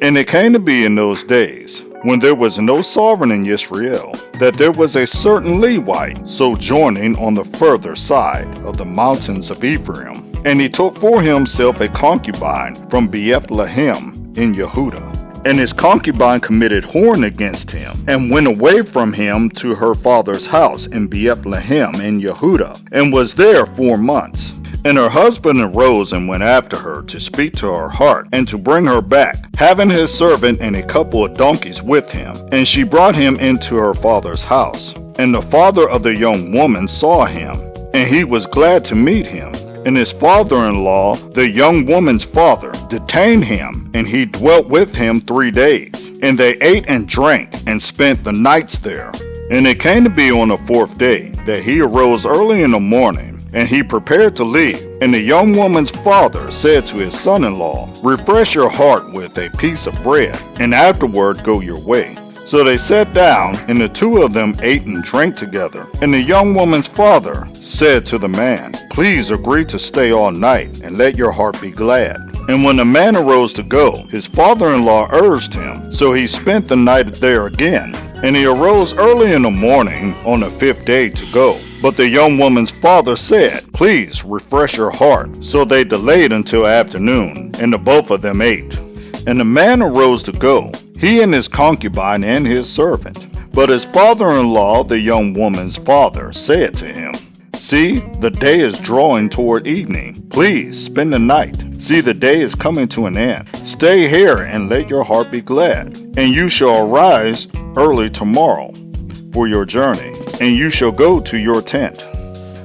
And it came to be in those days, when there was no sovereign in Israel, that there was a certain Levite sojourning on the further side of the mountains of Ephraim. And he took for himself a concubine from Bethlehem in Yehudah. And his concubine committed whoring against him, and went away from him to her father's house in Bethlehem in Yehudah, and was there 4 months. And her husband arose and went after her to speak to her heart, and to bring her back, having his servant and a couple of donkeys with him. And she brought him into her father's house. And the father of the young woman saw him, and he was glad to meet him. And his father-in-law, the young woman's father, detained him, and he dwelt with him 3 days. And they ate and drank, and spent the nights there. And it came to be on the 4th day, that he arose early in the morning, and he prepared to leave. And the young woman's father said to his son-in-law, refresh your heart with a piece of bread, and afterward go your way. So they sat down, and the two of them ate and drank together. And the young woman's father said to the man, please agree to stay all night, and let your heart be glad. And when the man arose to go, his father-in-law urged him. So he spent the night there again. And he arose early in the morning on the 5th day to go. But the young woman's father said, please refresh your heart. So they delayed until afternoon, and the both of them ate. And the man arose to go, he and his concubine and his servant. But his father-in-law, the young woman's father, said to him, see, the day is drawing toward evening. Please spend the night. See, the day is coming to an end. Stay here and let your heart be glad. And you shall arise early tomorrow for your journey, and you shall go to your tent.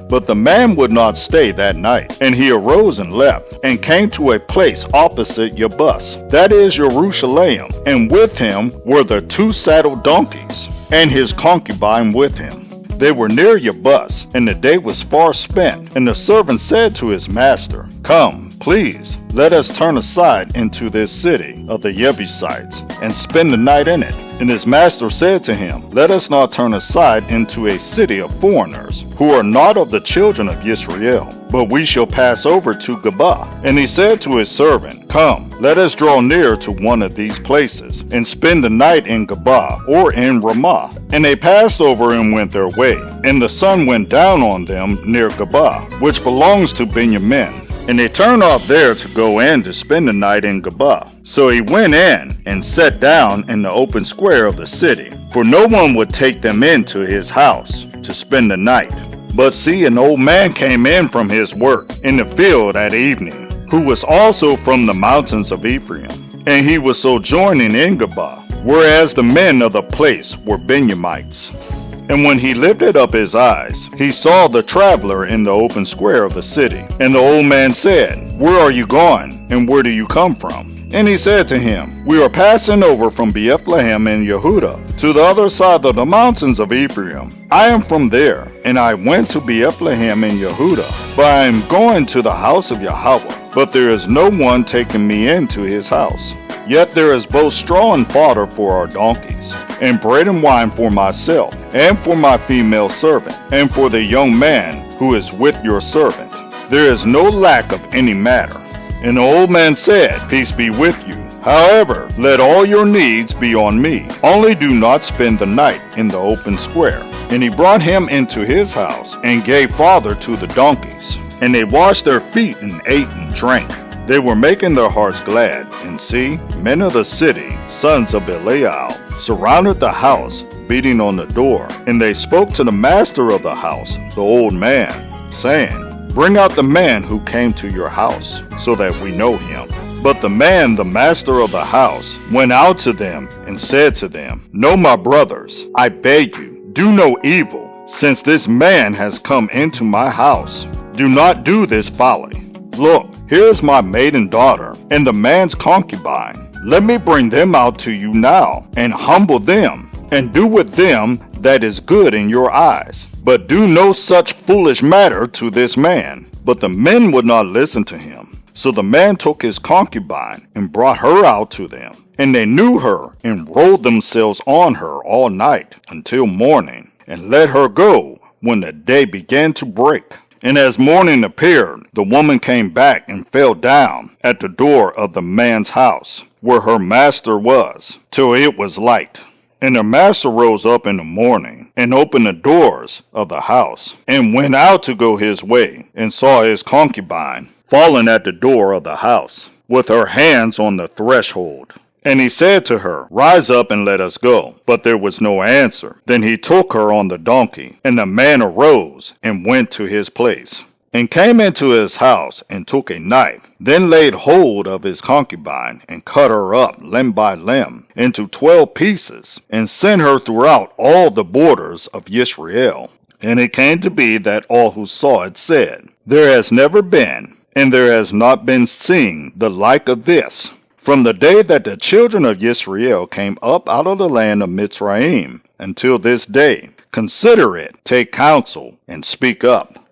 But the man would not stay that night, and he arose and left, and came to a place opposite Jebus, that is Jerusalem, and with him were the 2 saddled donkeys, and his concubine with him. They were near Jebus, and the day was far spent. And the servant said to his master, come, please, let us turn aside into this city of the Jebusites, and spend the night in it. And his master said to him, let us not turn aside into a city of foreigners, who are not of the children of Israel, but we shall pass over to Geba. And he said to his servant, come, let us draw near to one of these places, and spend the night in Geba or in Ramah. And they passed over and went their way. And the sun went down on them near Geba, which belongs to Benjamin. And they turned off there to go in to spend the night in Geba. So he went in and sat down in the open square of the city, for no one would take them into his house to spend the night. But see, an old man came in from his work in the field at evening, who was also from the mountains of Ephraim. And he was sojourning in Geba, whereas the men of the place were Benjamites. And when he lifted up his eyes, he saw the traveler in the open square of the city. And the old man said, where are you going, and where do you come from? And he said to him, we are passing over from Bethlehem in Yehudah to the other side of the mountains of Ephraim. I am from there, and I went to Bethlehem in Yehudah, but I am going to the house of Yahweh. But there is no one taking me into his house. Yet there is both straw and fodder for our donkeys, and bread and wine for myself, and for my female servant, and for the young man who is with your servant. There is no lack of any matter. And the old man said, peace be with you. However, let all your needs be on me. Only do not spend the night in the open square. And he brought him into his house, and gave fodder to the donkeys. And they washed their feet, and ate and drank. They were making their hearts glad. And see, men of the city, sons of Belial, surrounded the house, beating on the door. And they spoke to the master of the house, the old man, saying, bring out the man who came to your house, so that we know him. But the man, the master of the house, went out to them, and said to them, no, my brothers, I beg you, do no evil, since this man has come into my house. Do not do this folly. Look, here is my maiden daughter, and the man's concubine. Let me bring them out to you now, and humble them, and do with them that is good in your eyes. But do no such foolish matter to this man. But the men would not listen to him. So the man took his concubine, and brought her out to them. And they knew her, and rolled themselves on her all night until morning, and let her go when the day began to break. And as morning appeared, the woman came back and fell down at the door of the man's house, where her master was, till it was light. And her master rose up in the morning, and opened the doors of the house, and went out to go his way, and saw his concubine fallen at the door of the house, with her hands on the threshold. And he said to her, Rise up and let us go. But there was no answer. Then he took her on the donkey, and the man arose and went to his place, and came into his house, and took a knife, then laid hold of his concubine, and cut her up limb by limb into 12 pieces, and sent her throughout all the borders of Israel. And it came to be that all who saw it said, There has never been, and there has not been seen the like of this, from the day that the children of Israel came up out of the land of Mitzrayim until this day. Consider it, take counsel, and speak up.